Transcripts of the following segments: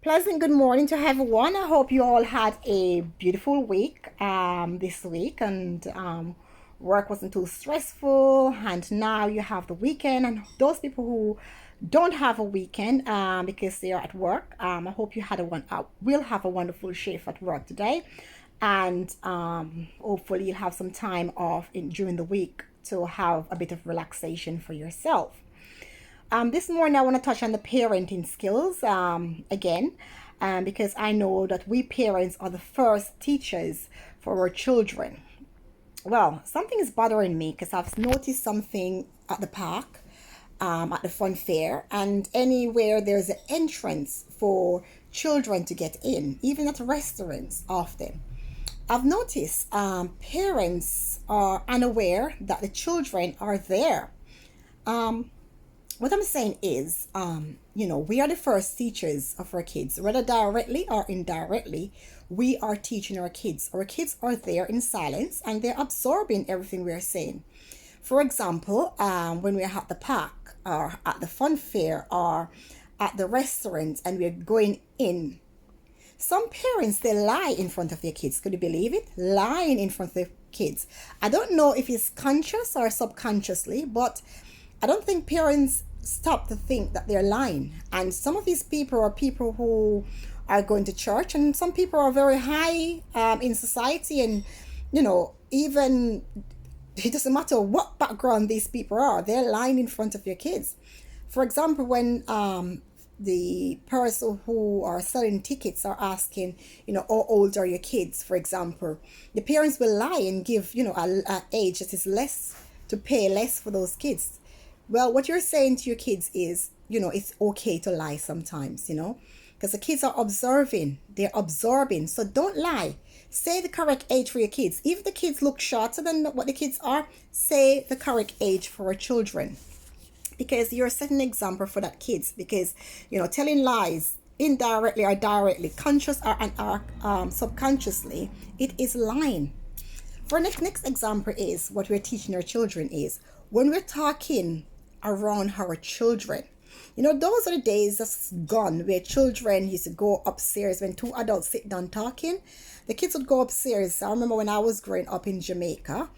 Pleasant good morning to everyone. I hope you all had a beautiful week this week and work wasn't too stressful. And now you have the weekend. And those people who don't have a weekend because they are at work, I hope you had will have a wonderful shift at work today. And hopefully you have some time off during the week to have a bit of relaxation for yourself. This morning, I want to touch on the parenting skills again, because I know that we parents are the first teachers for our children. Well, something is bothering me because I've noticed something at the park, at the fun fair, and anywhere there's an entrance for children to get in, even at restaurants often. I've noticed parents are unaware that the children are there. Um, what I'm saying is, we are the first teachers of our kids, whether directly or indirectly. We are teaching our kids. Our kids are there in silence and they're absorbing everything we are saying. For example, when we're at the park or at the fun fair or at the restaurant and we're going in, some parents they lie in front of their kids. Could you believe it? Lying in front of their kids. I don't know if it's conscious or subconsciously, but I don't think parents stop to think that they're lying. And some of these people are people who are going to church, and some people are very high in society, and even it doesn't matter what background these people are, they're lying in front of your kids. For example, when the person who are selling tickets are asking, how old are your kids, for example, the parents will lie and give, a age that is less to pay less for those kids. Well, what you're saying to your kids is, it's okay to lie sometimes, because the kids are observing, they're absorbing. So don't lie. Say the correct age for your kids. If the kids look shorter than what the kids are, say the correct age for our children. Because you're setting an example for that kids. Because, telling lies indirectly or directly, conscious or subconsciously, it is lying. For next example is what we're teaching our children is when we're talking around our children. Those are the days that's gone where children used to go upstairs when two adults sit down talking. The kids would go upstairs. I remember when I was growing up in Jamaica,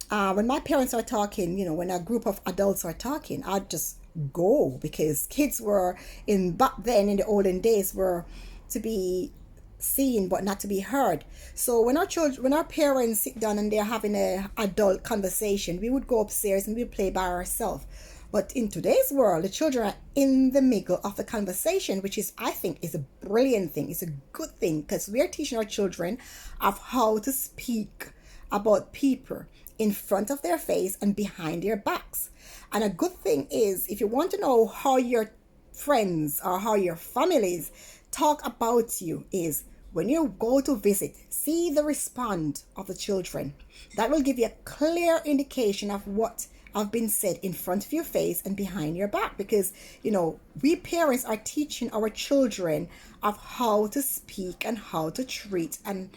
when my parents are talking, when a group of adults are talking, I'd just go because kids were back then in the olden days were to be seen but not to be heard. So when our parents sit down and they're having a adult conversation, we would go upstairs and we play by ourselves. But in today's world, the children are in the middle of the conversation, which is, I think, is a brilliant thing. It's a good thing because we are teaching our children of how to speak about people in front of their face and behind their backs. And a good thing is, if you want to know how your friends or how your families talk about you, is when you go to visit, see the response of the children. That will give you a clear indication of what have been said in front of your face and behind your back, because we parents are teaching our children of how to speak and how to treat an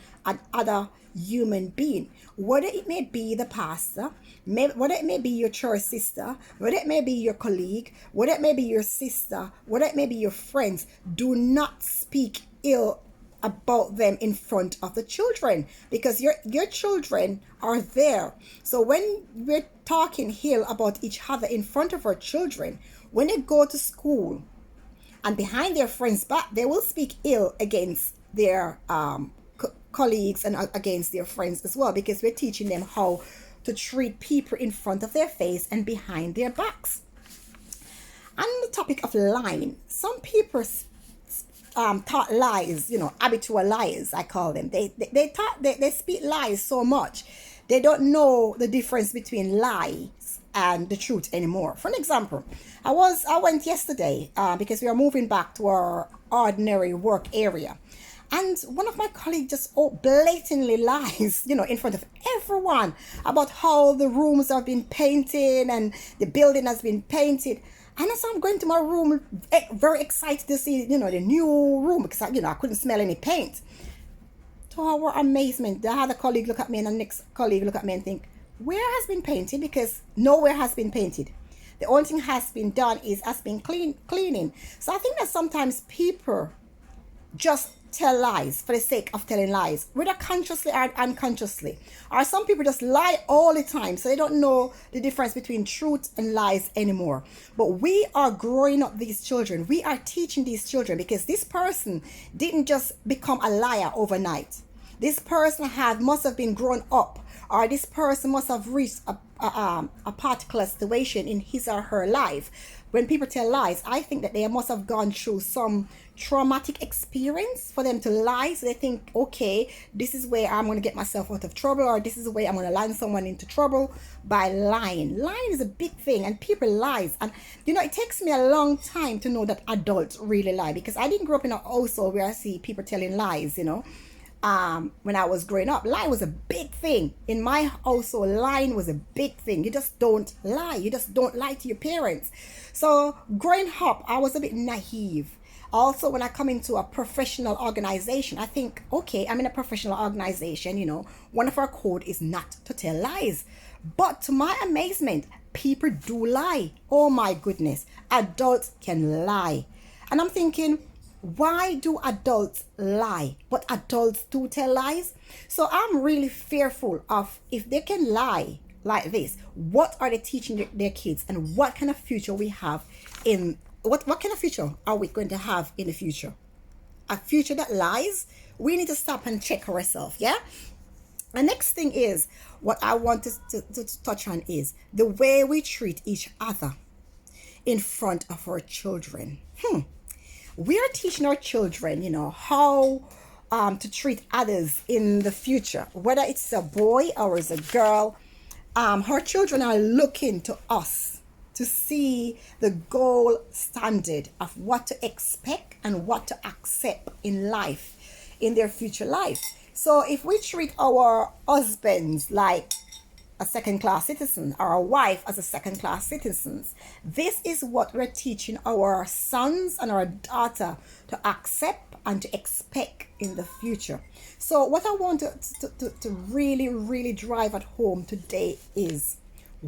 other human being, whether it may be the pastor, whether it may be your church sister, whether it may be your colleague, whether it may be your sister, whether it may be your friends. Do not speak ill about them in front of the children, because your children are there. So when we're talking ill about each other in front of our children, when they go to school and behind their friends back, they will speak ill against their colleagues and against their friends as well, because we're teaching them how to treat people in front of their face and behind their backs. On the topic of lying, some people taught lies, habitual liars, I call them. They speak lies so much, they don't know the difference between lies and the truth anymore. For an example, I went yesterday because we are moving back to our ordinary work area. And one of my colleagues just blatantly lies, in front of everyone about how the rooms have been painted and the building has been painted. And as I'm going to my room, very excited to see, the new room, because I couldn't smell any paint. To our amazement, the other colleague look at me and the next colleague look at me and think, where has been painted? Because nowhere has been painted. The only thing has been done is has been cleaning. So I think that sometimes people just tell lies for the sake of telling lies, whether consciously or unconsciously. Or some people just lie all the time, so they don't know the difference between truth and lies anymore. But we are growing up these children. We are teaching these children, because this person didn't just become a liar overnight. This person must have been grown up, or this person must have reached a particular situation in his or her life. When people tell lies, I think that they must have gone through some traumatic experience for them to lie. So they think, okay, this is where I'm going to get myself out of trouble, or this is where I'm going to land someone into trouble by lying. Lying is a big thing, and people lies. And it takes me a long time to know that adults really lie, because I didn't grow up in a household where I see people telling lies. When I was growing up, lying was a big thing. In my household, lying was a big thing. You just don't lie. You just don't lie to your parents. So growing up, I was a bit naive. Also, when I come into a professional organization, I think, okay, I'm in a professional organization, one of our code is not to tell lies. But to my amazement, people do lie. Oh my goodness. Adults can lie. And I'm thinking, why do adults lie? But adults do tell lies. So I'm really fearful of, if they can lie like this, what are they teaching their kids, and what kind of future we have in what kind of future are we going to have in the future? A future that lies? We need to stop and check ourselves. Yeah. The next thing is, what I want to touch on is the way we treat each other in front of our children. We are teaching our children, how to treat others in the future, whether it's a boy or it's a girl. Our children are looking to us to see the gold standard of what to expect and what to accept in life, in their future life. So if we treat our husbands like a second-class citizen, or a wife as a second-class citizen, this is what we're teaching our sons and our daughter to accept and to expect in the future. So what I want to really, really drive at home today is,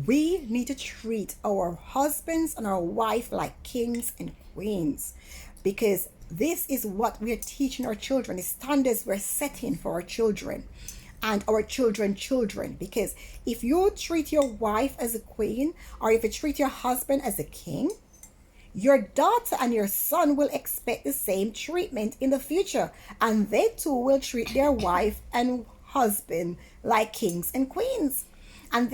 we need to treat our husbands and our wife like kings and queens, because this is what we're teaching our children, the standards we're setting for our children and our children. Because if you treat your wife as a queen, or if you treat your husband as a king, your daughter and your son will expect the same treatment in the future, and they too will treat their wife and husband like kings and queens, and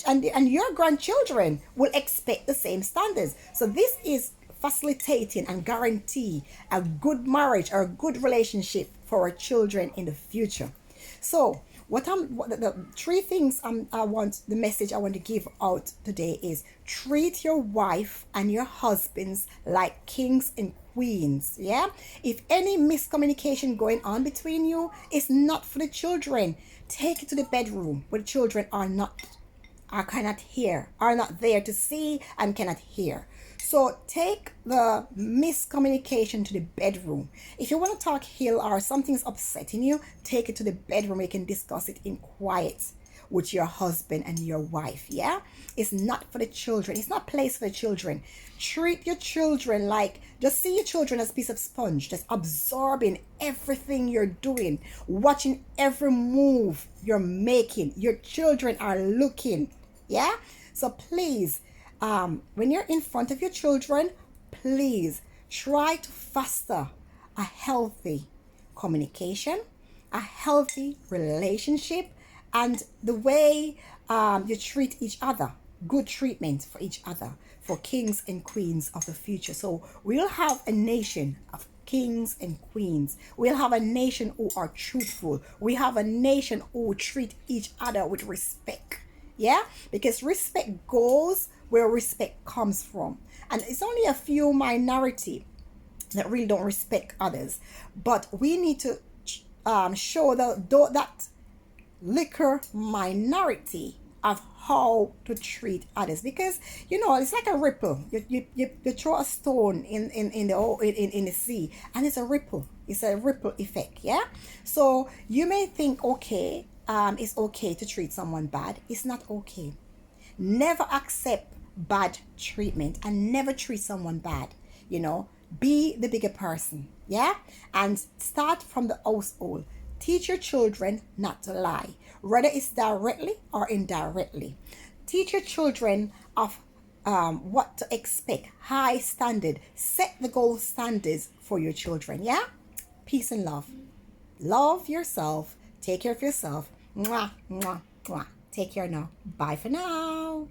and your grandchildren will expect the same standards. So this is facilitating and guarantee a good marriage or a good relationship for our children in the future. So the three things the message I want to give out today is, treat your wife and your husbands like kings and queens. Yeah. If any miscommunication going on between you, it's not for the children. Take it to the bedroom where the children cannot hear, are not there to see and cannot hear. So take the miscommunication to the bedroom. If you want to talk ill or something's upsetting you, take it to the bedroom. You can discuss it in quiet with your husband and your wife. Yeah. It's not for the children. It's not a place for the children. Treat your children just see your children as a piece of sponge, just absorbing everything you're doing, watching every move you're making. Your children are looking. Yeah. So please, when you're in front of your children, please try to foster a healthy communication, a healthy relationship, and the way you treat each other. Good treatment for each other, for kings and queens of the future. So we'll have a nation of kings and queens. We'll have a nation who are truthful. We have a nation who treat each other with respect. Yeah, because respect goes where respect comes from, and it's only a few minority that really don't respect others, but we need to show that liquor minority of how to treat others, because it's like a ripple. You throw a stone in the sea, and it's a ripple. It's a ripple effect. Yeah. So you may think, okay, it's okay to treat someone bad. It's not okay. Never accept bad treatment, and never treat someone bad. Be the bigger person, yeah? And start from the household. Teach your children not to lie, whether it's directly or indirectly. Teach your children of what to expect, high standard. Set the gold standards for your children, yeah? Peace and love. Love yourself. Take care of yourself. Mwah, mwah, mwah. Take care now. Bye for now.